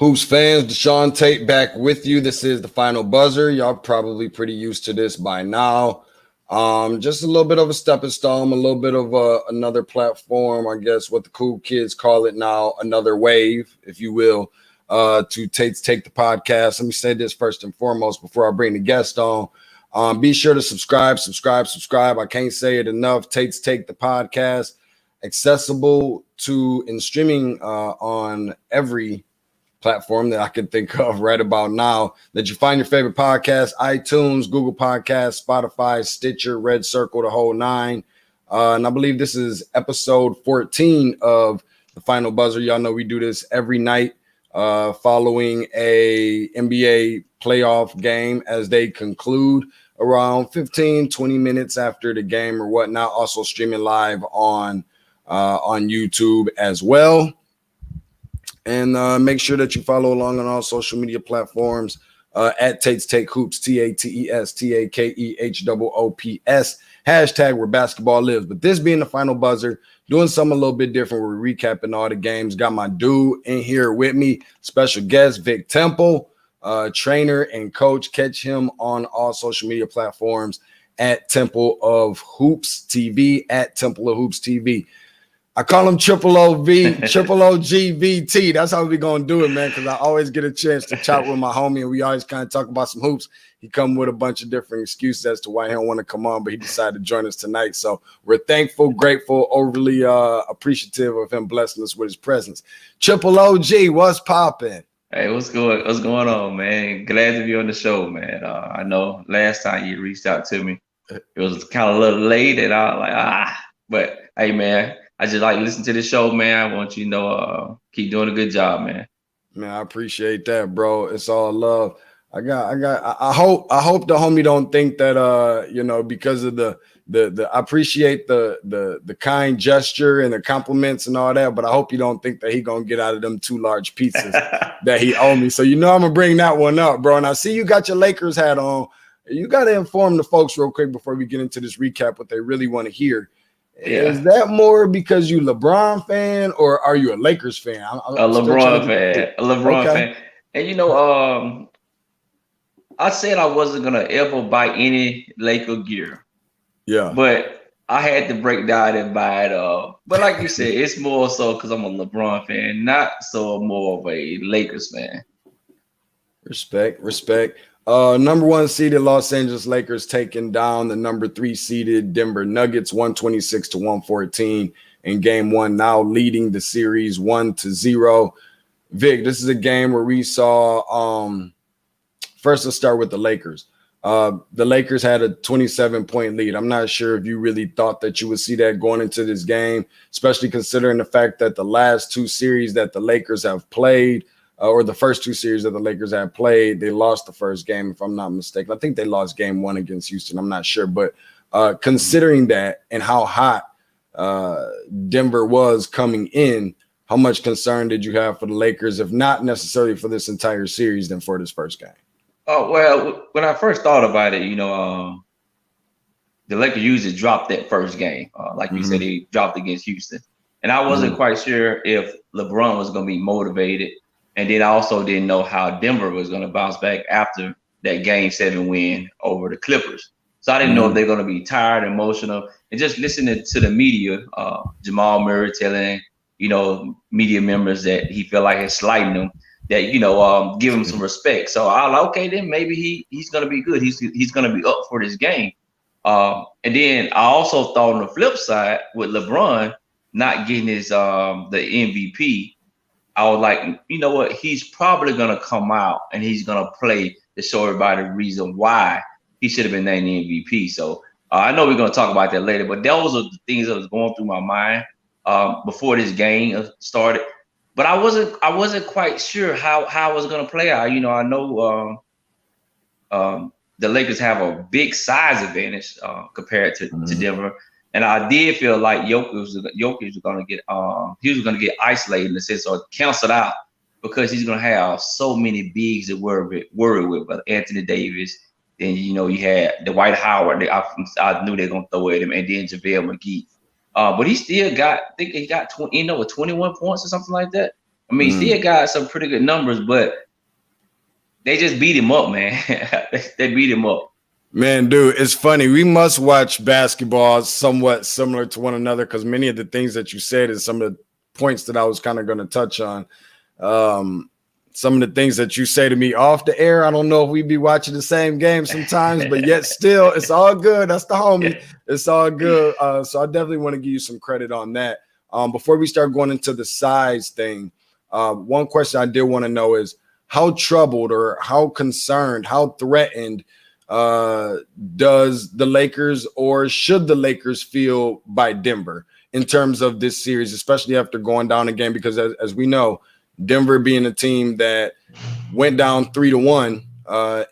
Hoops fans, DeShaun Tate back with you. This is the final buzzer. Y'all probably pretty used to this by now. Just a little bit of a stepping stone, a little bit of another platform, I guess what the cool kids call it now, another wave, if you will, to Take the podcast. Let me say this first and foremost before I bring the guest on. Be sure to subscribe. I can't say it enough. Take the podcast, accessible to and streaming on every platform that I can think of right about now, that you find your favorite podcast: iTunes, Google Podcasts, Spotify, Stitcher, Red Circle, the whole nine. And I believe this is episode 14 of the Final Buzzer. Y'all know we do this every night following a NBA playoff game as they conclude around 15, 20 minutes after the game or whatnot. Also streaming live on YouTube as well. And make sure that you follow along on all social media platforms at Tate's Take Hoops, TATESTAKEHOOPS, hashtag where basketball lives. But this being the final buzzer, doing something a little bit different. We're recapping all the games. Got my dude in here with me, special guest Vic Temple, trainer and coach. Catch him on all social media platforms at Temple of Hoops TV, at Temple of Hoops TV. I call him Triple OGVT. That's how we gonna do it, man, because I always get a chance to chat with my homie, and we always kind of talk about some hoops. He come with a bunch of different excuses as to why he don't want to come on, but he decided to join us tonight. So we're thankful, grateful, overly appreciative of him blessing us with his presence. Triple OG, what's popping? Hey, what's going on, man? Glad to be on the show, man. I know last time you reached out to me, it was kind of a little late, and I was like, but hey, man, I just like listen to the show, man. I want you to know, keep doing a good job, man. Man, I appreciate that, bro. It's all love. I hope the homie don't think that because of the I appreciate the kind gesture and the compliments and all that, but I hope you don't think that he gonna get out of them 2 large pizzas that he owe me. So I'm gonna bring that one up, bro. And I see you got your Lakers hat on. You gotta inform the folks real quick before we get into this recap what they really want to hear. Yeah. Is that more because you LeBron fan, or are you a Lakers fan? A LeBron fan. And I said I wasn't gonna ever buy any Laker gear. Yeah. But I had to break down and buy it. But like you said, it's more so because I'm a LeBron fan, not so more of a Lakers fan. Respect. Number 1 seeded Los Angeles Lakers taking down the number 3 seeded Denver Nuggets 126-114 in game 1, now leading the series 1-0. Vic, this is a game where we saw first let's start with the Lakers. The Lakers had a 27-point lead. I'm not sure if you really thought that you would see that going into this game, especially considering the fact that the last 2 series that the Lakers have played, or the first 2 series that the Lakers have played, they lost the first game, if I'm not mistaken. I think they lost game 1 against Houston. I'm not sure. But considering that and how hot Denver was coming in, how much concern did you have for the Lakers, if not necessarily for this entire series, then for this first game? Oh, well, when I first thought about it, the Lakers usually dropped that first game. Like you said, they dropped against Houston. And I wasn't quite sure if LeBron was going to be motivated. And then I also didn't know how Denver was going to bounce back after that game 7 win over the Clippers. So I didn't know if they're going to be tired, emotional, and just listening to the media, Jamal Murray telling, media members that he felt like he's slighting them, that, give him some respect. So I was like, okay, then maybe he's going to be good. He's going to be up for this game. And then I also thought on the flip side with LeBron not getting his the MVP, I was like, you know what? He's probably going to come out and he's going to play to show everybody the reason why he should have been named the MVP. So I know we're going to talk about that later, but those are the things that was going through my mind before this game started. But I wasn't quite sure how it was going to play out. I know the Lakers have a big size advantage compared to Denver. And I did feel like Jokic was going to get isolated in the sense, or canceled out, because he's going to have so many bigs to worry with. But Anthony Davis, then you had the Dwight Howard. I knew they were going to throw at him, and then JaVale McGee. But he still got, I think he got 21 points or something like that. I mean, he still got some pretty good numbers, but they just beat him up, man. They beat him up. Man, dude, it's funny. We must watch basketball somewhat similar to one another because many of the things that you said is some of the points that I was kind of going to touch on. Some of the things that you say to me off the air, I don't know if we'd be watching the same game sometimes, but yet still, it's all good. That's the homie. It's all good. So I definitely want to give you some credit on that. Before we start going into the size thing, one question I did want to know is how troubled or how concerned, how threatened does the Lakers or should the Lakers feel by Denver in terms of this series, especially after going down again? Because as we know, Denver being a team that went down 3-1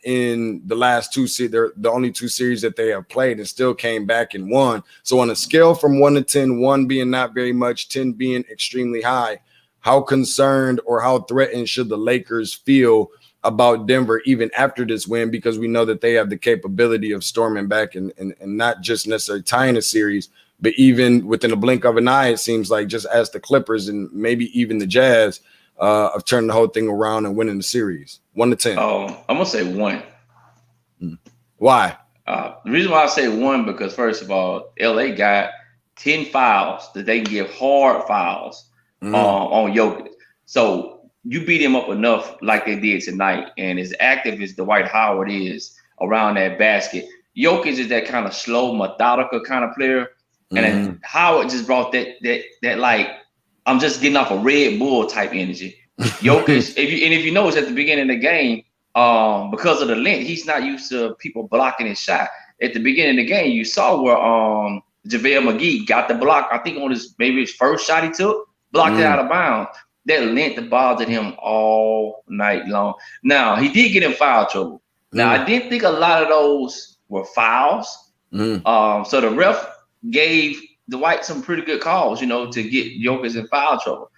in the last two series, they're the only two series that they have played and still came back and won. So on a scale from 1 to 10, 1 being not very much, 10 being extremely high, how concerned or how threatened should the Lakers feel about Denver even after this win? Because we know that they have the capability of storming back and not just necessarily tying a series, but even within a blink of an eye, it seems like just as the Clippers and maybe even the Jazz of turning the whole thing around and winning the series. 1 to 10. I'm gonna say 1. Why? The reason why I say 1 because first of all, LA got 10 fouls that they can give hard fouls on Jokic. So you beat him up enough like they did tonight, and as active as Dwight Howard is around that basket, Jokic is that kind of slow, methodical kind of player, and then Howard just brought that like I'm just getting off a Red Bull type energy. Jokic, if you notice at the beginning of the game, because of the length, he's not used to people blocking his shot. At the beginning of the game, you saw where JaVale McGee got the block. I think on his first shot he took, blocked it out of bounds. That length bothered him all night long. Now he did get in foul trouble. Now I didn't think a lot of those were fouls. So the ref gave Dwight some pretty good calls, to get Jokic in foul trouble.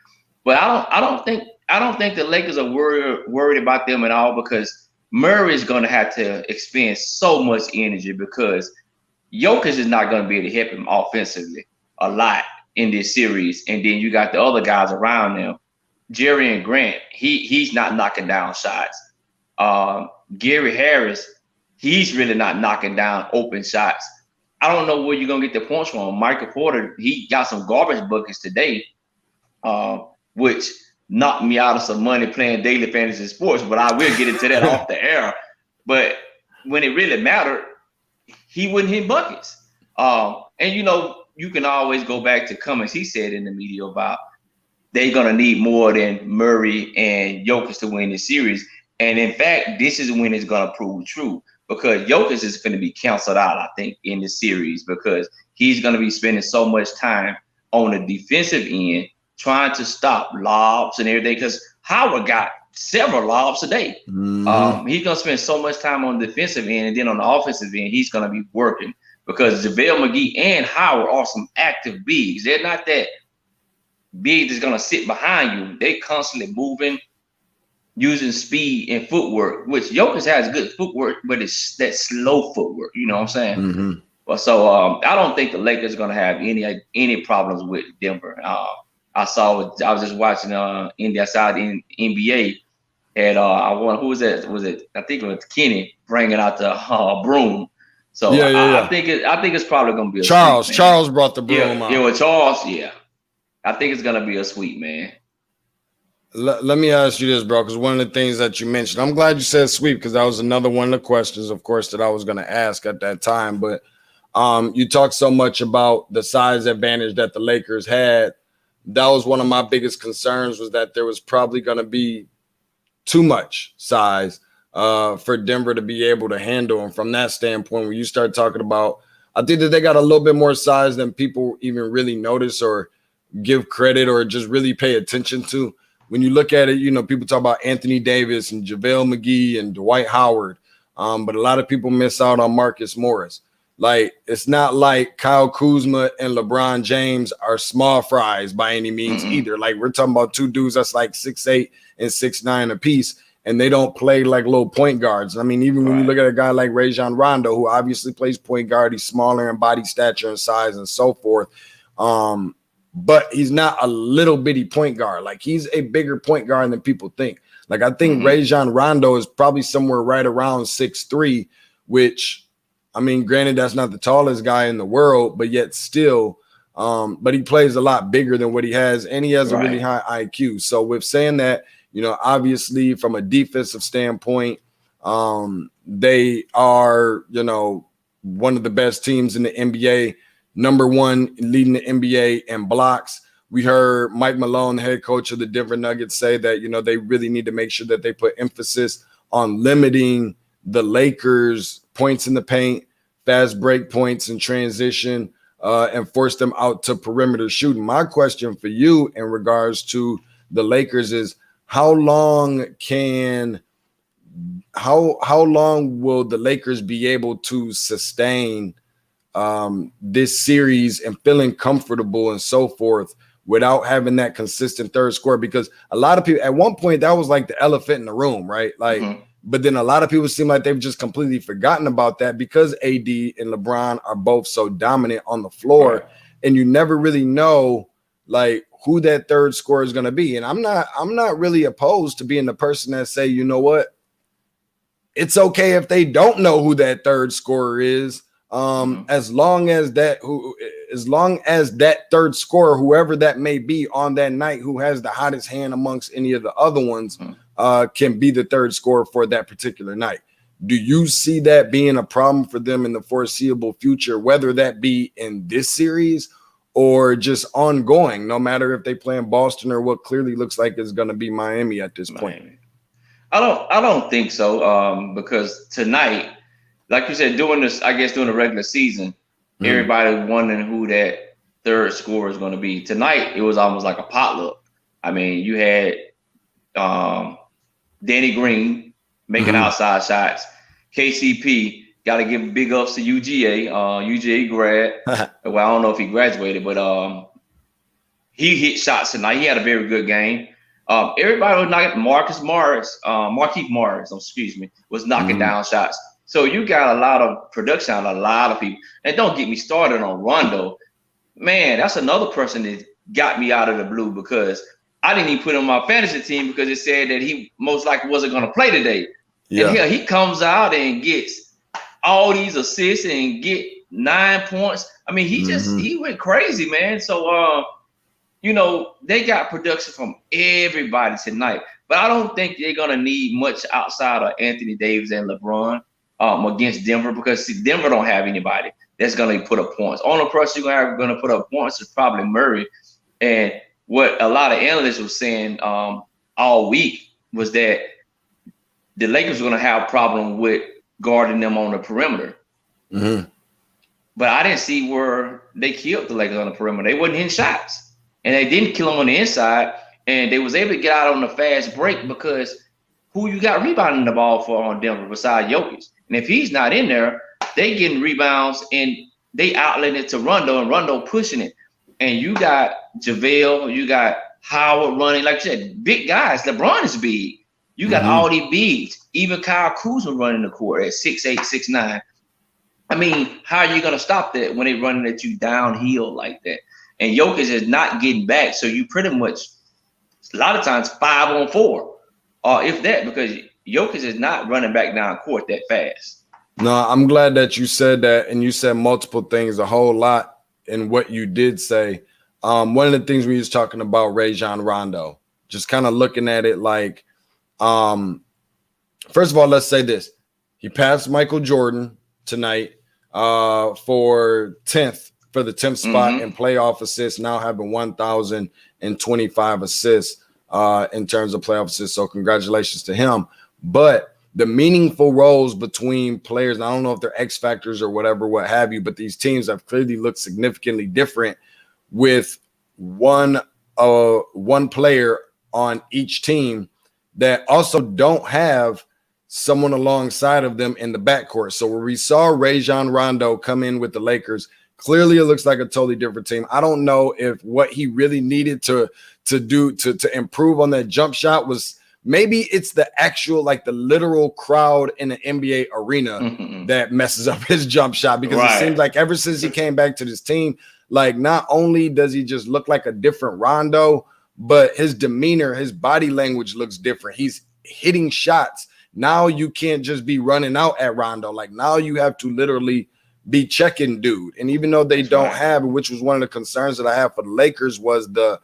But I don't think the Lakers are worried about them at all because Murray is going to have to expend so much energy because Jokic is not going to be able to help him offensively a lot in this series. And then you got the other guys around them. Jerry and Grant, he's not knocking down shots. Gary Harris, he's really not knocking down open shots. I don't know where you're going to get the points from. Michael Porter, he got some garbage buckets today, which knocked me out of some money playing daily fantasy sports, but I will get into that off the air. But when it really mattered, he wouldn't hit buckets. And, you can always go back to comments he said in the media about they're going to need more than Murray and Jokic to win this series. And, in fact, this is when it's going to prove true because Jokic is going to be canceled out, I think, in the series because he's going to be spending so much time on the defensive end trying to stop lobs and everything because Howard got several lobs today. He's going to spend so much time on the defensive end, and then on the offensive end, he's going to be working because JaVale McGee and Howard are some active bigs. They're not that big that's going to sit behind you. They constantly moving, using speed and footwork, which Jokic has good footwork, but it's that slow footwork. You know what I'm saying? But so I don't think the Lakers are going to have any problems with Denver. I was just watching India side in NBA, and who was that? I think it was Kenny bringing out the broom. So I think it's probably going to be a Charles. sweep, Charles brought the broom out. Yeah, with Charles. Yeah, I think it's going to be a sweep, man. Let me ask you this, bro, because one of the things that you mentioned, I'm glad you said sweep because that was another one of the questions, of course, that I was going to ask at that time. But you talked so much about the size advantage that the Lakers had. That was one of my biggest concerns was that there was probably going to be too much size for Denver to be able to handle. And from that standpoint, when you start talking about, I think that they got a little bit more size than people even really notice or give credit or just really pay attention to. When you look at it, people talk about Anthony Davis and JaVale McGee and Dwight Howard, but a lot of people miss out on Marcus Morris. Like, it's not like Kyle Kuzma and LeBron James are small fries by any means either. Like, we're talking about two dudes that's like 6'8" and 6'9" apiece, and they don't play like little point guards. I mean, even when you look at a guy like Rajon Rondo, who obviously plays point guard, he's smaller in body stature and size and so forth. but he's not a little bitty point guard. Like, he's a bigger point guard than people think. Like, I think Rajon Rondo is probably somewhere right around 6'3", which, I mean, granted, that's not the tallest guy in the world, but yet still, but he plays a lot bigger than what he has, and he has a really high IQ. So with saying that, you know, obviously from a defensive standpoint, they are, you know, one of the best teams in the NBA, number one leading the NBA in blocks. We heard Mike Malone, the head coach of the Denver Nuggets, say that, you know, they really need to make sure that they put emphasis on limiting the Lakers' points in the paint, fast break points in transition, and force them out to perimeter shooting. My question for you in regards to the Lakers is, how long will the Lakers be able to sustain this series and feeling comfortable and so forth without having that consistent third scorer? Because a lot of people at one point, that was like the elephant in the room, right? Like, but then a lot of people seem like they've just completely forgotten about that because AD and LeBron are both so dominant on the floor, and you never really know like who that third scorer is going to be. And I'm not really opposed to being the person that say, you know what, it's okay if they don't know who that third scorer is. As long as that third scorer, whoever that may be on that night, who has the hottest hand amongst any of the other ones, can be the third scorer for that particular night. Do you see that being a problem for them in the foreseeable future, whether that be in this series or just ongoing, no matter if they play in Boston or what clearly looks like it's going to be Miami at this point? I don't think so. Because tonight, like you said, during the regular season, everybody wondering who that third scorer is going to be. Tonight, it was almost like a potluck. I mean, you had Danny Green making outside shots. KCP, got to give big ups to UGA. UGA grad. Well, I don't know if he graduated, but he hit shots tonight. He had a very good game. Everybody was knocking Markieff Morris, was knocking down shots. So you got a lot of production on a lot of people. And don't get me started on Rondo. Man, that's another person that got me out of the blue, because I didn't even put him on my fantasy team because it said that he most likely wasn't going to play today. Yeah. And here he comes out and gets all these assists and get 9 points. I mean, he went crazy, man. So, you know, they got production from everybody tonight. But I don't think they're going to need much outside of Anthony Davis and LeBron against Denver, because Denver don't have anybody that's going to put up points. Only person you're going to put up points is probably Murray. And what a lot of analysts were saying all week was that the Lakers were going to have a problem with guarding them on the perimeter. But I didn't see where they killed the Lakers on the perimeter. They wasn't hitting shots. And they didn't kill them on the inside. And they was able to get out on the fast break, because who you got rebounding the ball for on Denver besides Jokic? And if he's not in there, they getting rebounds and they outletting it to Rondo, and Rondo pushing it. And you got JaVale, you got Howard running. Like you said, big guys. LeBron is big. You got all these bigs. Even Kyle Kuzma running the court at 6'8", 6'9". I mean, how are you going to stop that when they running at you downhill like that? And Jokic is not getting back. So you pretty much, a lot of times, 5-on-4. If that, because Jokic is not running back down court that fast. No, I'm glad that you said that, and you said multiple things, a whole lot in what you did say. One of the things we was talking about Rajon Rondo, just kind of looking at it like, first of all, let's say this. He passed Michael Jordan tonight for the 10th spot in playoff assists, now having 1,025 assists in terms of playoff assists. So congratulations to him. But the meaningful roles between players, and I don't know if they're X factors or whatever, what have you, but these teams have clearly looked significantly different with one player on each team that also don't have someone alongside of them in the backcourt. So where we saw Rajon Rondo come in with the Lakers, clearly it looks like a totally different team. I don't know if what he really needed to do to improve on that jump shot was, maybe it's the actual, like the literal crowd in the NBA arena that messes up his jump shot, because it seems like ever since he came back to this team, Like, not only does he just look like a different Rondo, but his demeanor, his body language looks different. He's hitting shots. Now you can't just be running out at Rondo. Like, now you have to literally be checking dude. And even though they don't have, which was one of the concerns that I have for the Lakers, was the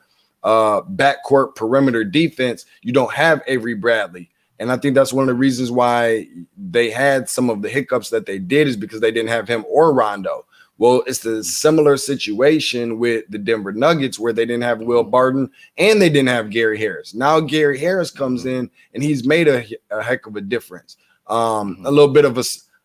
backcourt perimeter defense, you don't have Avery Bradley. And I think that's one of the reasons why they had some of the hiccups that they did, is because they didn't have him or Rondo. Well, it's the similar situation with the Denver Nuggets, where they didn't have Will Barton and they didn't have Gary Harris. Now Gary Harris comes in and he's made a heck of a difference. A little bit of a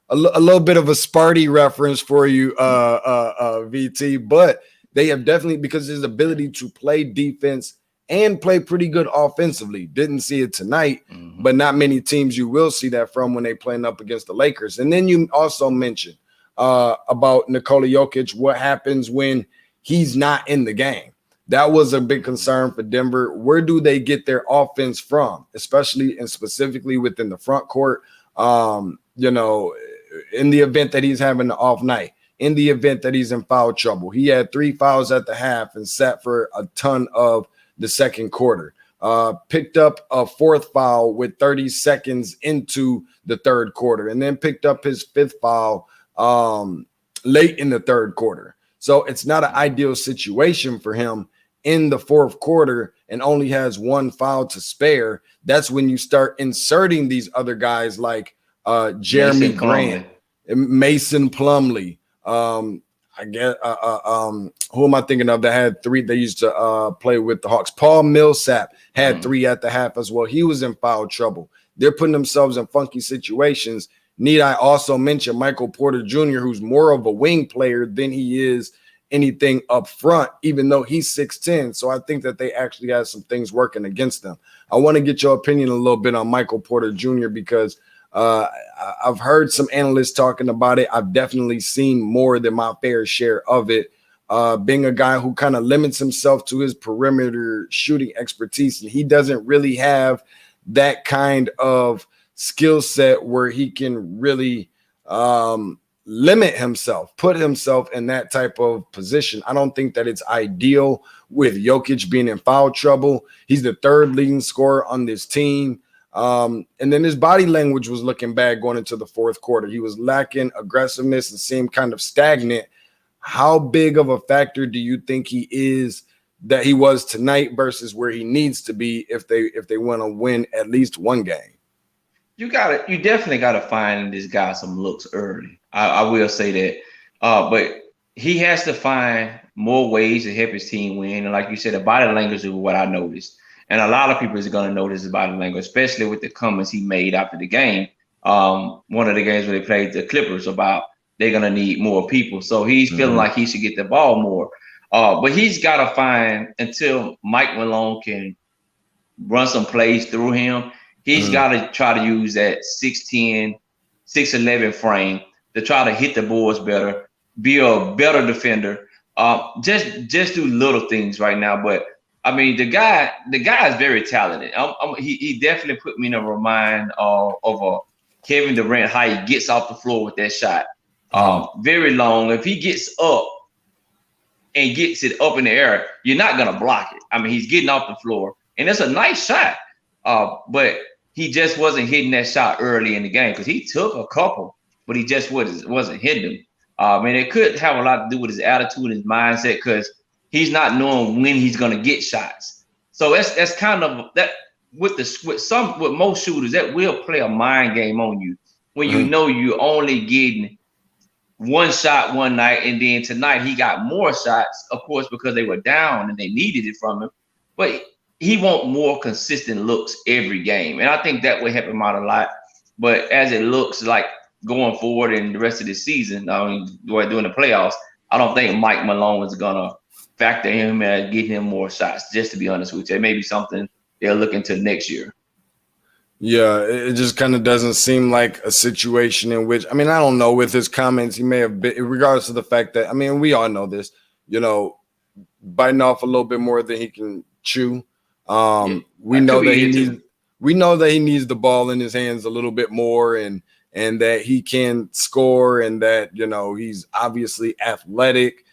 Sparty reference for you, VT, but they have definitely, because his ability to play defense and play pretty good offensively. Didn't see it tonight, but not many teams you will see that from when they playing up against the Lakers. And then you also mentioned about Nikola Jokic, what happens when he's not in the game. That was a big concern for Denver. Where do they get their offense from, especially and specifically within the front court? You know, in the event that he's having an off night, in the event that he's in foul trouble. He had 3 fouls at the half and sat for a ton of the second quarter. Picked up a 4th foul with 30 seconds into the third quarter, and then picked up his 5th foul late in the third quarter. So it's not an ideal situation for him in the fourth quarter, and only has 1 foul to spare. That's when you start inserting these other guys like Jeremy Grant, Mason Plumlee. I guess who am I thinking of that had 3? They used to play with the Hawks. Paul Millsap had 3 at the half as well. He was in foul trouble. They're putting themselves in funky situations. Need I also mention Michael Porter Jr., who's more of a wing player than he is anything up front, even though he's 6'10". So I think that they actually have some things working against them. I want to get your opinion a little bit on Michael Porter Jr. because I've heard some analysts talking about it. I've definitely seen more than my fair share of it. Being a guy who kind of limits himself to his perimeter shooting expertise, and he doesn't really have that kind of skill set where he can really limit himself, put himself in that type of position. I don't think that it's ideal with Jokic being in foul trouble. He's the 3rd leading scorer on this team. And then his body language was looking bad going into the fourth quarter. He was lacking aggressiveness and seemed kind of stagnant. How big of a factor do you think he is, that he was tonight, versus where he needs to be if they want to win at least one game? You definitely gotta find this guy some looks early. I will say that. But he has to find more ways to help his team win. And like you said, the body language is what I noticed. And a lot of people is going to notice his body language, especially with the comments he made after the game. One of the games where they played the Clippers, about they're going to need more people. So he's feeling like he should get the ball more. But he's got to find, until Mike Malone can run some plays through him, he's got to try to use that 6'10", 6'11" frame to try to hit the boards better, be a better defender. Just do little things right now. But I mean, the guy is very talented. He definitely put me in a mind of Kevin Durant, how he gets off the floor with that shot. Very long. If he gets up and gets it up in the air, you're not going to block it. I mean, he's getting off the floor, and it's a nice shot. But he just wasn't hitting that shot early in the game, because he took a couple, but he just wasn't hitting them. And it could have a lot to do with his attitude and his mindset, because he's not knowing when he's going to get shots. So that's kind of that with most shooters, that will play a mind game on you when you know you're only getting one shot one night, and then tonight he got more shots, of course, because they were down and they needed it from him. But he wants more consistent looks every game, and I think that would help him out a lot. But as it looks like going forward in the rest of the season, during the playoffs, I don't think Mike Malone is gonna factor him and get him more shots, just to be honest with you. It may be something they'll look into next year. Yeah, it just kind of doesn't seem like a situation in which, I mean, I don't know, with his comments, he may have been, regardless of the fact that, I mean, we all know this, biting off a little bit more than he can chew. We know that he needs the ball in his hands a little bit more, and that he can score, and that, he's obviously athletic.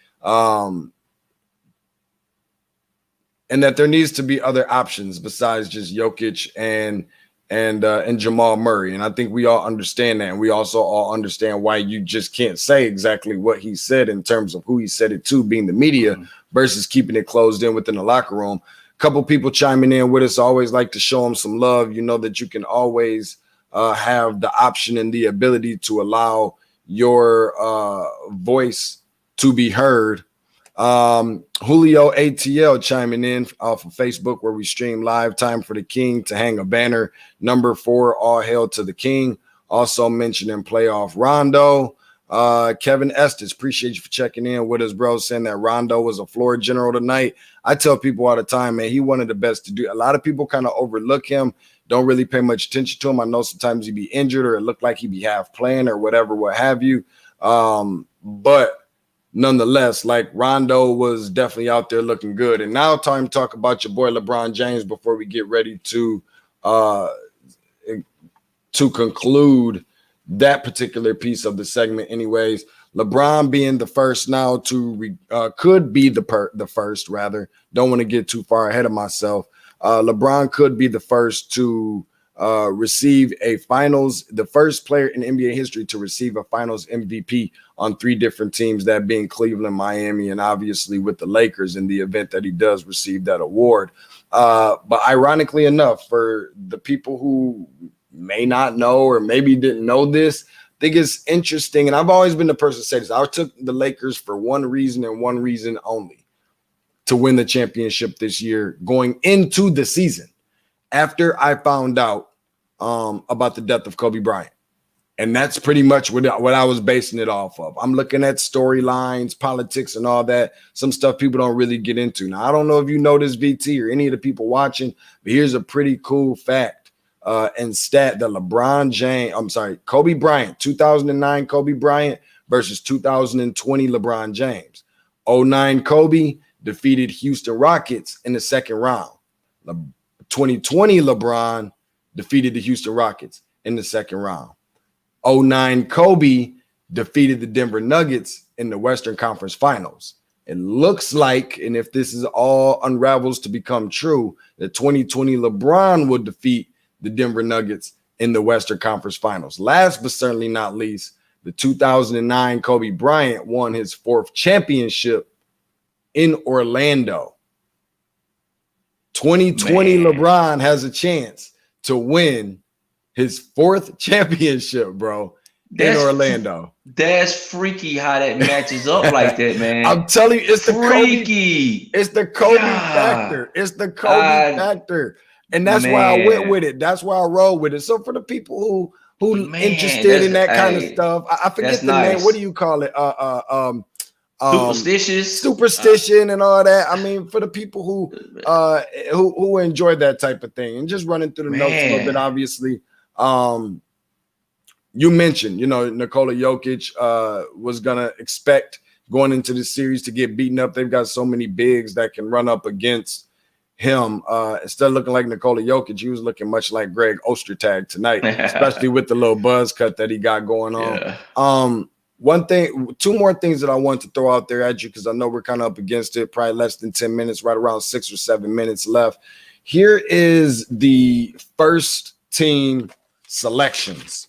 and that there needs to be other options besides just Jokic and Jamal Murray. And I think we all understand that. And we also all understand why you just can't say exactly what he said in terms of who he said it to, being the media, versus keeping it closed in within the locker room. A couple people chiming in with us. Always like to show them some love. You know that you can always have the option and the ability to allow your voice to be heard. Julio ATL chiming in off of Facebook, where we stream live. Time for the King to hang a banner. Number 4, all hail to the King. Also mentioning playoff Rondo. Kevin Estes, appreciate you for checking in with us, bro, saying that Rondo was a floor general tonight. I tell people all the time, man, he one of the best to do. A lot of people kind of overlook him, don't really pay much attention to him. I know sometimes he'd be injured or it looked like he'd be half playing or whatever, what have you. But nonetheless, like, Rondo was definitely out there looking good. And now time to talk about your boy LeBron James before we get ready to conclude that particular piece of the segment. Anyways, LeBron being the first now to could be the first, rather. Don't want to get too far ahead of myself. LeBron could be the first to receive a finals, the first player in NBA history to receive a finals MVP on 3 different teams, that being Cleveland, Miami, and obviously with the Lakers in the event that he does receive that award. But ironically enough, for the people who may not know or maybe didn't know this, I think it's interesting. And I've always been the person to say this. I took the Lakers for one reason and one reason only: to win the championship this year going into the season, after I found out about the death of Kobe Bryant. And that's pretty much what I was basing it off of. I'm looking at storylines, politics, and all that. Some stuff people don't really get into. Now, I don't know if you know this, VT, or any of the people watching, but here's a pretty cool fact and stat that Kobe Bryant, 2009 Kobe Bryant versus 2020 LeBron James. 2009 Kobe defeated Houston Rockets in the second round. 2020 LeBron defeated the Houston Rockets in the second round. 2009 Kobe defeated the Denver Nuggets in the Western Conference Finals. It looks like, and if this is all unravels to become true, that 2020 LeBron will defeat the Denver Nuggets in the Western Conference Finals. Last but certainly not least, the 2009 Kobe Bryant won his 4th championship in Orlando. 2020 LeBron has a chance to win his 4th championship, bro, in Orlando. That's freaky how that matches up like that, man. I'm telling you, it's freaky. It's the Kobe factor. It's the Kobe factor. And that's why I went with it. That's why I rolled with it. So for the people who interested in that kind of stuff, I forget the name. What do you call it? Superstition and all that. I mean, for the people who enjoy that type of thing, and just running through the notes a little bit, obviously. You mentioned, Nikola Jokic was gonna expect going into the series to get beaten up. They've got so many bigs that can run up against him. Instead of looking like Nikola Jokic, he was looking much like Greg Ostertag tonight, especially with the little buzz cut that he got going on. Yeah. One thing, 2 more things that I want to throw out there at you, because I know we're kind of up against it, probably less than 10 minutes, right around 6 or 7 minutes left. Here is the first team selections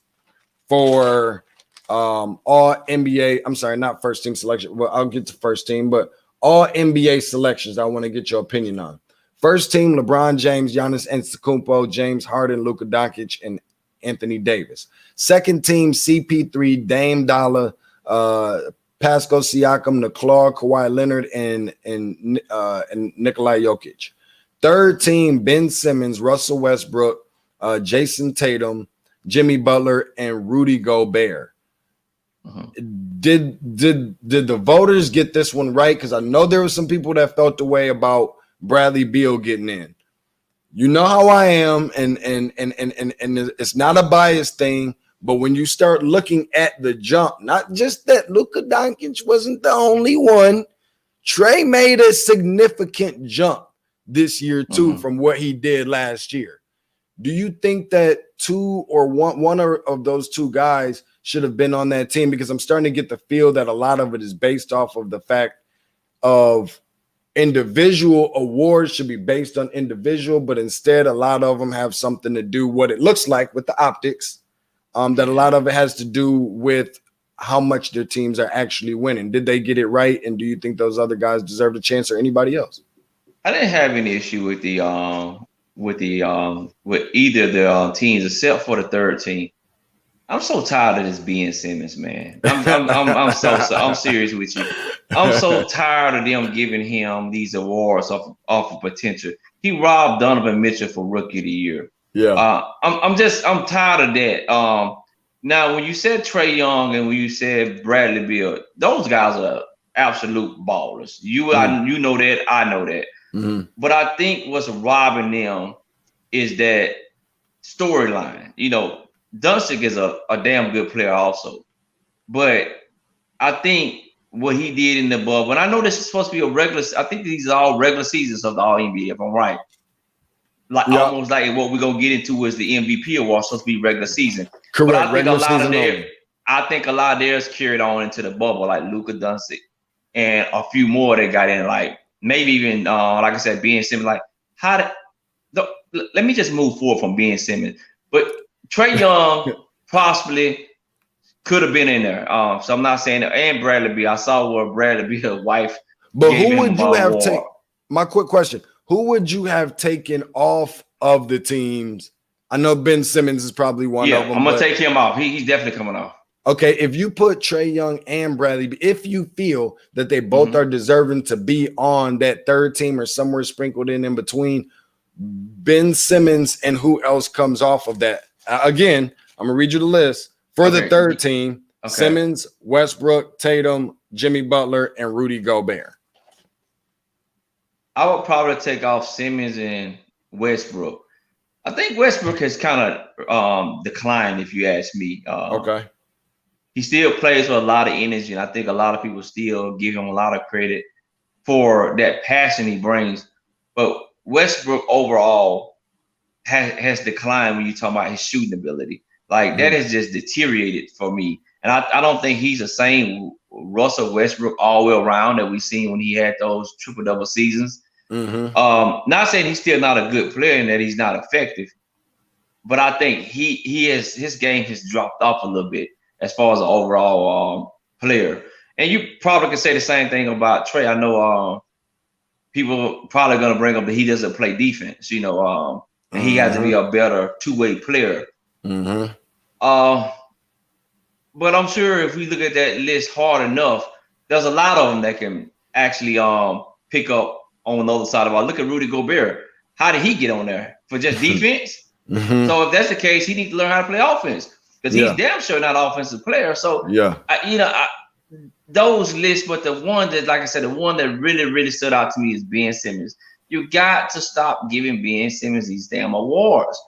for all NBA. I'm sorry, not first team selection. Well, I'll get to first team, but all NBA selections I want to get your opinion on. First team: LeBron James, Giannis Antetokounmpo, James Harden, Luka Doncic, and Anthony Davis. Second team: CP3, Dame Dollar, Pascal Siakam, Nicole, Kawhi Leonard, and Nikola Jokic. Third team: Ben Simmons, Russell Westbrook, Jason Tatum, Jimmy Butler, and Rudy Gobert. Did the voters get this one right? Because I know there were some people that felt the way about Bradley Beal getting in. You know how I am, and it's not a biased thing, but when you start looking at the jump, not just that Luka Doncic wasn't the only one, Trey made a significant jump this year too from what he did last year. Do you think that one of those 2 guys should have been on that team? Because I'm starting to get the feel that a lot of it is based off of the fact of individual awards should be based on individual, but instead a lot of them have something to do what it looks like with the optics. That a lot of it has to do with how much their teams are actually winning. Did they get it right? And do you think those other guys deserve a chance or anybody else? I didn't have any issue with either of the teams except for the third team. I'm so tired of this Ben Simmons, man. I'm serious with you. I'm so tired of them giving him these awards off of potential. He robbed Donovan Mitchell for Rookie of the Year. Yeah. I'm tired of that. Now, when you said Trae Young and when you said Bradley Beal, those guys are absolute ballers. You know that, I know that. Mm-hmm. But I think what's robbing them is that storyline. You know, Doncic is a damn good player also. But I think what he did in the bubble, and I know this is supposed to be I think these are all regular seasons of the All-NBA, if I'm right. Almost like what we're going to get into is the MVP award, supposed to be regular season. Correct. But I think I think a lot of theirs carried on into the bubble, like Luka Doncic and a few more that got in, like maybe even, like I said, Ben Simmons. Like, let me just move forward from Ben Simmons. But Trae Young possibly could have been in there. So I'm not saying that. And Bradley Beal. I saw where Bradley Beal's wife. But who would you have taken? My quick question: who would you have taken off of the teams? I know Ben Simmons is probably one of them. I'm gonna take him off. He's definitely coming off. Okay, if you put Trae Young and Bradley, if you feel that they both are deserving to be on that third team or somewhere sprinkled in between, Ben Simmons and who else comes off of that? Again, I'm gonna read you the list for the third team: Simmons, Westbrook, Tatum, Jimmy Butler, and Rudy Gobert. I would probably take off Simmons and Westbrook. I think Westbrook has kind of declined, if you ask me. He still plays with a lot of energy, and I think a lot of people still give him a lot of credit for that passion he brings. But Westbrook overall has declined when you talk about his shooting ability. Like, that has just deteriorated for me. And I don't think he's the same Russell Westbrook all the way around that we seen when he had those triple-double seasons. Not saying he's still not a good player and that he's not effective, but I think his game has dropped off a little bit as far as an overall player. And you probably could say the same thing about Trae. I know people probably going to bring up that he doesn't play defense, you know, and he has to be a better two-way player. But I'm sure if we look at that list hard enough, there's a lot of them that can actually pick up on the other side of it. Look at Rudy Gobert. How did he get on there? For just defense? So if that's the case, he needs to learn how to play offense because he's damn sure not an offensive player. So, those lists, but the one that, like I said, the one that really, really stood out to me is Ben Simmons. You got to stop giving Ben Simmons these damn awards.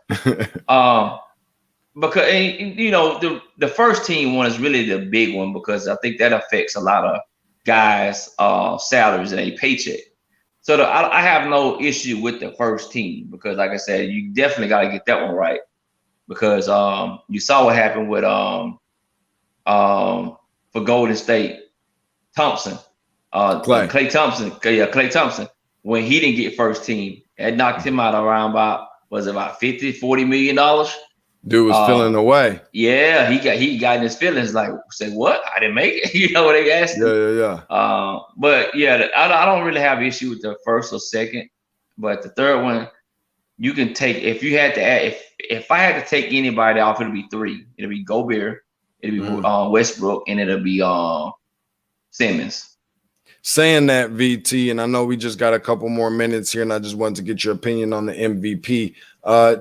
Because, you know, the first team one is really the big one because I think that affects a lot of guys' salaries and a paycheck. So I have no issue with the first team because, like I said, you definitely got to get that one right because you saw what happened with for Golden State, Thompson, Klay Thompson, when he didn't get first team, it knocked him out around about $50-40 million. Dude was feeling away. Yeah, he got in his feelings. Like, say what? I didn't make it. You know what they asked him. But yeah, I don't really have issue with the first or second, but the third one, you can take. If you had to add, if I had to take anybody off, it'll be three. It'll be Gobert, it'll be Westbrook, and it'll be Simmons. Saying that, VT, and I know we just got a couple more minutes here, and I just wanted to get your opinion on the MVP.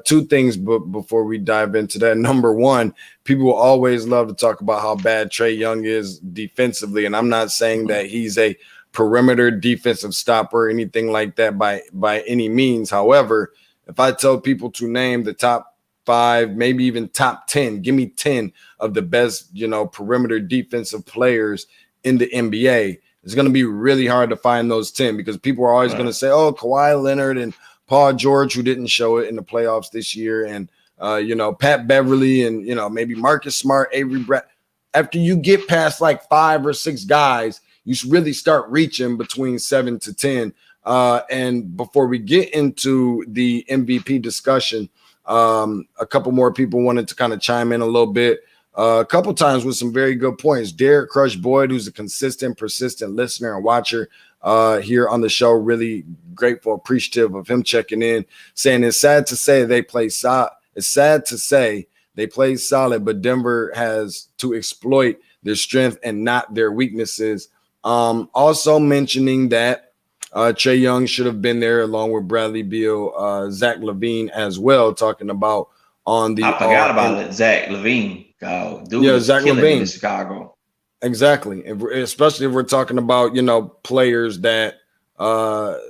Two things before we dive into that. Number one, people will always love to talk about how bad Trae Young is defensively, and I'm not saying that he's a perimeter defensive stopper or anything like that by any means. However, if I tell people to name the top 5, maybe even top 10, give me 10 of the best, perimeter defensive players in the NBA, it's going to be really hard to find those 10 because people are always going to say, oh, Kawhi Leonard and Paul George, who didn't show it in the playoffs this year, and, Pat Beverly and, maybe Marcus Smart, Avery Brett. After you get past like 5 or 6 guys, you really start reaching between 7 to 10 And before we get into the MVP discussion, a couple more people wanted to kind of chime in a little bit. A couple times with some very good points. Derek Crush Boyd, who's a consistent, persistent listener and watcher here on the show, really grateful, appreciative of him checking in, saying it's sad to say they play solid. It's sad to say they play solid, but Denver has to exploit their strength and not their weaknesses. Also mentioning that Trae Young should have been there along with Bradley Beal, Zach LaVine as well, talking about on the. I forgot about it, Zach LaVine. Dude, yeah, is Zach killing LaVine in Chicago. Exactly, especially if we're talking about players that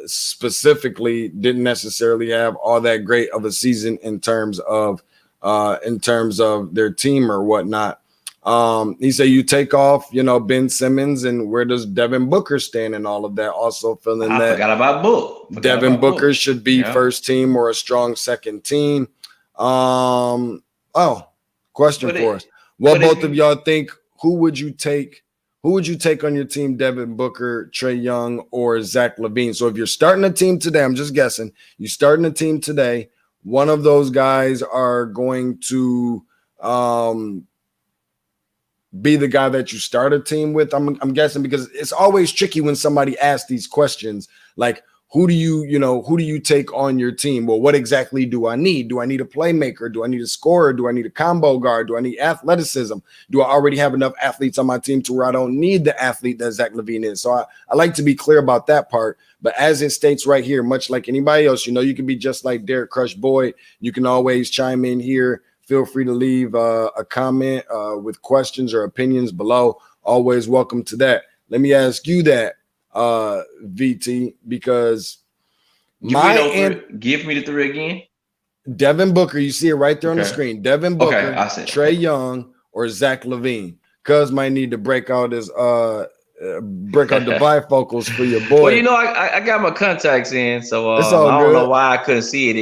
specifically didn't necessarily have all that great of a season in terms of their team or whatnot. He said you take off Ben Simmons, and where does Devin Booker stand and all of that? Also feeling I that forgot about Book. Devin Booker should be first team or a strong second team. Question for us. What both of y'all think? Who would you take on your team, Devin Booker, Trae Young, or Zach LaVine? So if you're starting a team today, I'm just guessing, you're starting a team today, one of those guys are going to be the guy that you start a team with. I'm guessing, because it's always tricky when somebody asks these questions, like, who do you take on your team? Well, what exactly do I need? Do I need a playmaker? Do I need a scorer? Do I need a combo guard? Do I need athleticism? Do I already have enough athletes on my team to where I don't need the athlete that Zach LaVine is? So I like to be clear about that part. But as it states right here, much like anybody else, you can be just like Derek Crush Boyd. You can always chime in here. Feel free to leave a comment with questions or opinions below. Always welcome to that. Let me ask you that, VT, because give me the three again. Devin Booker, you see it right there on the screen. Devin Booker, Trae Young, or Zach LaVine. Cuz might need to break out his the bifocals for your boy. Well, I got my contacts in, so I don't know why I couldn't see it.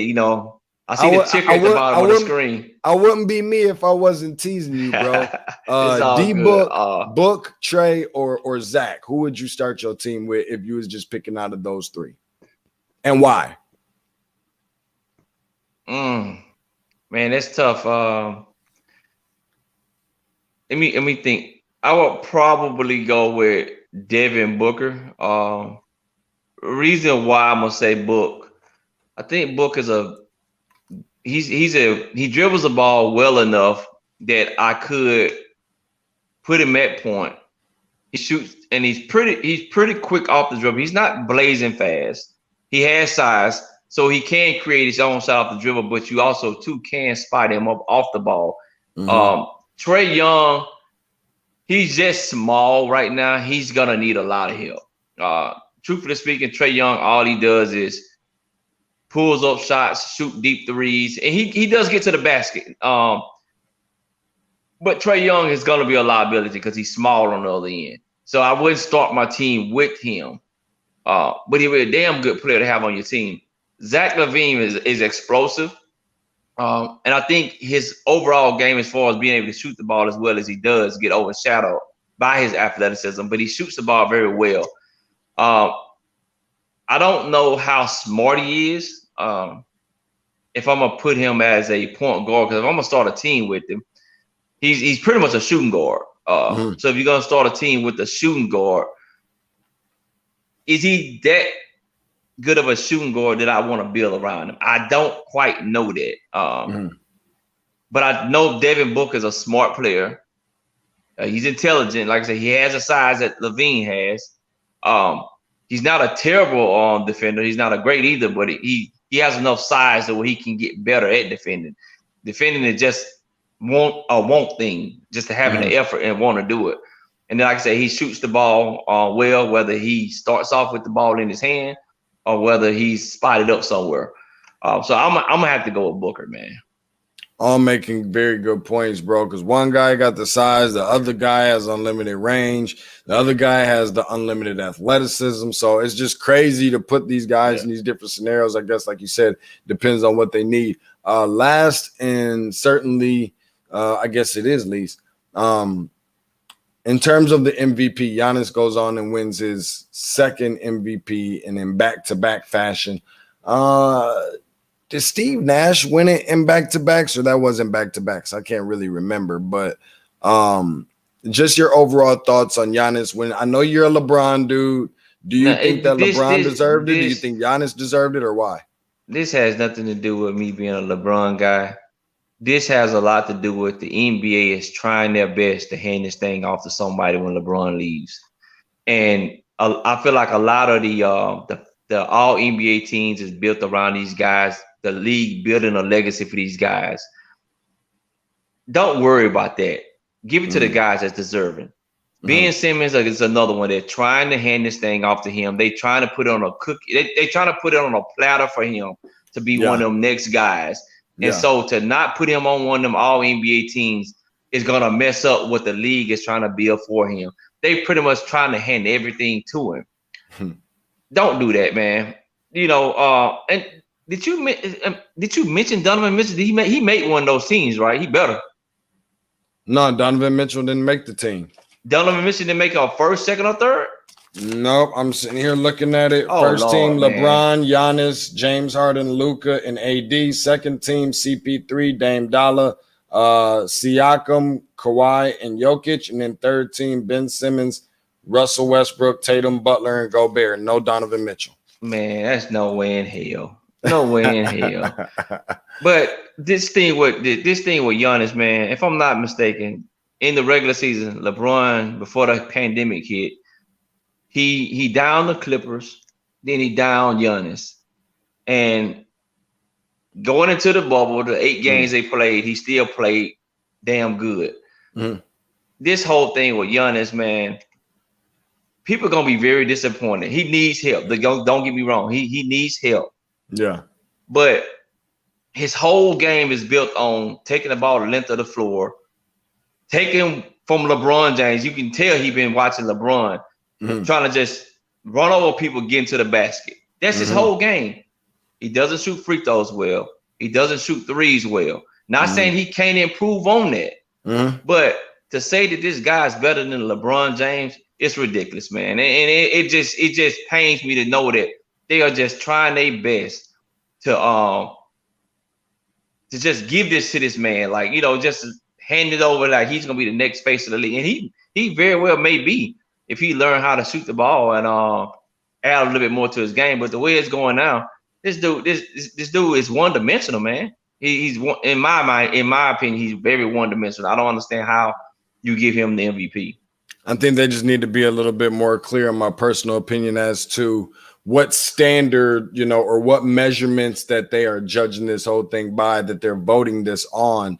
I see the ticker at the bottom of the screen. I wouldn't be me if I wasn't teasing you, bro. Book, Trae, or Zach. Who would you start your team with if you was just picking out of those three? And why? Man, that's tough. Let me think. I would probably go with Devin Booker. Reason why I'm gonna say Book. I think Book is he dribbles the ball well enough that I could put him at point. He shoots, and he's pretty quick off the dribble. He's not blazing fast. He has size, so he can create his own shot off the dribble, but you also too can spot him up off the ball. Mm-hmm. Trae Young, he's just small right now. He's gonna need a lot of help. Truthfully speaking, Trae Young, all he does is pulls up shots, shoot deep threes, and he does get to the basket. But Trae Young is going to be a liability because he's small on the other end. So I wouldn't start my team with him. But he'll be a damn good player to have on your team. Zach LaVine is explosive. And I think his overall game, as far as being able to shoot the ball as well as he does, get overshadowed by his athleticism. But he shoots the ball very well. I don't know how smart he is. If I'm gonna put him as a point guard, because if I'm gonna start a team with him, he's pretty much a shooting guard. So if you're gonna start a team with a shooting guard, is he that good of a shooting guard that I want to build around him? I don't quite know that. But I know Devin Booker is a smart player. He's intelligent. Like I said, he has a size that LaVine has. He's not a terrible defender. He's not a great either, but he has enough size that where he can get better at defending. Defending is just want thing, just to having the effort and want to do it. And then, like I said, he shoots the ball well, whether he starts off with the ball in his hand or whether he's spotted up somewhere. So I'm gonna have to go with Booker, man. All making very good points, bro, because one guy got the size, the other guy has unlimited range, the other guy has the unlimited athleticism. So it's just crazy to put these guys in these different scenarios. I guess, like you said, depends on what they need. Last and certainly, I guess it is least, In terms of the MVP, Giannis goes on and wins his second MVP and in back-to-back fashion. Did Steve Nash win it in back-to-backs, or that wasn't back-to-backs? I can't really remember, but just your overall thoughts on Giannis when I know you're a LeBron dude. Do you think that LeBron deserved it? Do you think Giannis deserved it, or why? This has nothing to do with me being a LeBron guy. This has a lot to do with the NBA is trying their best to hand this thing off to somebody when LeBron leaves. And I feel like a lot of the all NBA teams is built around these guys, the league building a legacy for these guys. Don't worry about that. Give it to the guys that's deserving. Ben Simmons is another one. They're trying to hand this thing off to him. They trying to put it on a cookie. They trying to put it on a platter for him to be one of them next guys. And so to not put him on one of them all NBA teams is going to mess up what the league is trying to build for him. They pretty much trying to hand everything to him. Don't do that, man. You know, and did you mention Donovan Mitchell? He made one of those teams, right? He better. No, Donovan Mitchell didn't make the team. Donovan Mitchell didn't make a first, second, or third? Nope. I'm sitting here looking at it. First team, LeBron, Giannis, James Harden, Luka, and AD. Second team, CP3, Dame Dollar, Siakam, Kawhi, and Jokic. And then third team, Ben Simmons, Russell Westbrook, Tatum, Butler, and Gobert. No Donovan Mitchell. Man, that's no way in hell. No way in hell. But this thing with Giannis, man, if I'm not mistaken, in the regular season, LeBron, before the pandemic hit, he downed the Clippers, then he downed Giannis. And going into the bubble, the 8 games they played, he still played damn good. This whole thing with Giannis, man, people are going to be very disappointed. He needs help. Don't get me wrong. He needs help. Yeah. But his whole game is built on taking the ball the length of the floor, taking from LeBron James. You can tell he's been watching LeBron, trying to just run over people, get into the basket. That's his whole game. He doesn't shoot free throws well. He doesn't shoot threes well. Not saying he can't improve on that, but to say that this guy's better than LeBron James, it's ridiculous, man. And it just pains me to know that they are just trying their best to just give this to this man, like, you know, just hand it over like he's gonna be the next face of the league. And he very well may be if he learned how to shoot the ball and add a little bit more to his game. But the way it's going now, this dude is one-dimensional, man. He's in my mind, in my opinion, he's very one-dimensional. I don't understand how you give him the MVP. I think they just need to be a little bit more clear, in my personal opinion, as to what standard, you know, or what measurements that they are judging this whole thing by, that they're voting this on,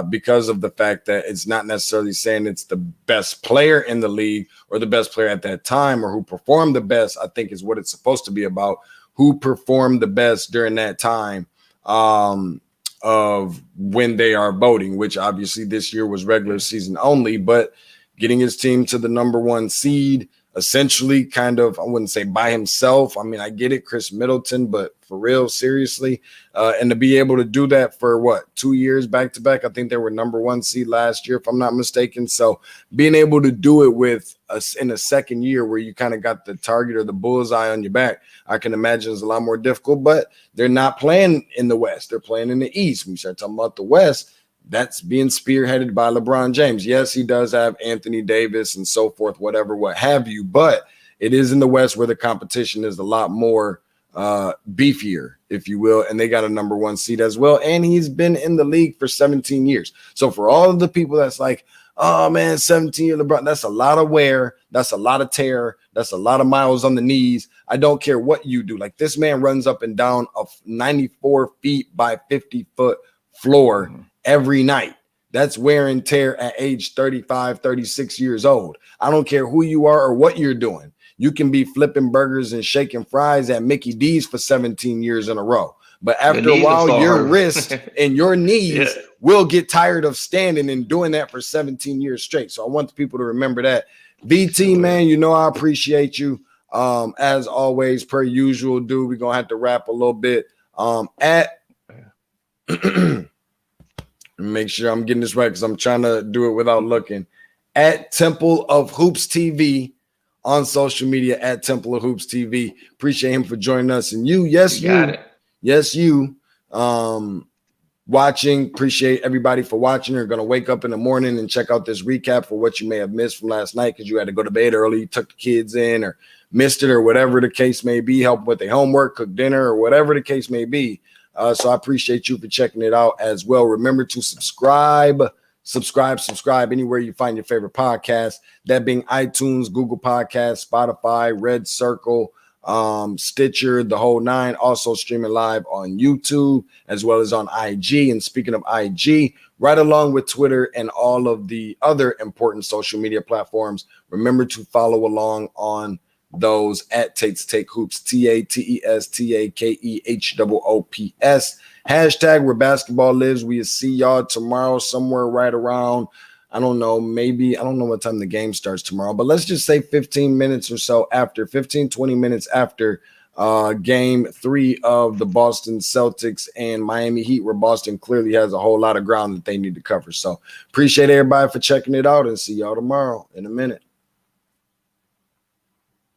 because of the fact that it's not necessarily saying it's the best player in the league or the best player at that time or who performed the best. I think is what it's supposed to be about, who performed the best during that time of when they are voting, which obviously this year was regular season only, but getting his team to the number 1 seed, essentially kind of, I wouldn't say by himself. I mean, I get it, Chris Middleton, but for real, seriously. And to be able to do that for 2 years back to back, I think they were number 1 seed last year, if I'm not mistaken. So being able to do it with us in a second year where you kind of got the target or the bullseye on your back, I can imagine is a lot more difficult, but they're not playing in the West. They're playing in the East. When you start talking about the West, that's being spearheaded by LeBron James. Yes, he does have Anthony Davis and so forth, whatever, what have you, but it is in the West where the competition is a lot more beefier, if you will, and they got a number 1 seed as well, and he's been in the league for 17 years. So for all of the people that's like, oh man, 17 years LeBron, that's a lot of wear, that's a lot of tear, that's a lot of miles on the knees. I don't care what you do. Like, this man runs up and down a 94 feet by 50 foot floor every night. That's wear and tear at age 35, 36 years old. I don't care who you are or what you're doing. You can be flipping burgers and shaking fries at Mickey D's for 17 years in a row. But after a while, your wrist and your knees will get tired of standing and doing that for 17 years straight. So I want the people to remember that. BT, man, you know I appreciate you. As always, per usual, dude, we're going to have to wrap a little bit. Make sure I'm getting this right because I'm trying to do it without looking. at Temple of Hoops TV on social media, at Temple of Hoops TV. Appreciate him for joining us. And you, watching. Appreciate everybody for watching. You're going to wake up in the morning and check out this recap for what you may have missed from last night because you had to go to bed early, you took the kids in or missed it or whatever the case may be, help with their homework, cook dinner or whatever the case may be. So I appreciate you for checking it out as well. Remember to subscribe anywhere you find your favorite podcast, that being iTunes, Google Podcasts, Spotify, Red Circle, Stitcher, the whole nine. Also streaming live on YouTube as well as on IG. And speaking of IG, right along with Twitter and all of the other important social media platforms, remember to follow along on those at Tate's Take Hoops, TATESTAKEHOOPS. Hashtag where basketball lives. We will see y'all tomorrow somewhere right around, I don't know what time the game starts tomorrow, but let's just say 15 minutes or so after, 20 minutes after game 3 of the Boston Celtics and Miami Heat, where Boston clearly has a whole lot of ground that they need to cover. So appreciate everybody for checking it out and see y'all tomorrow in a minute.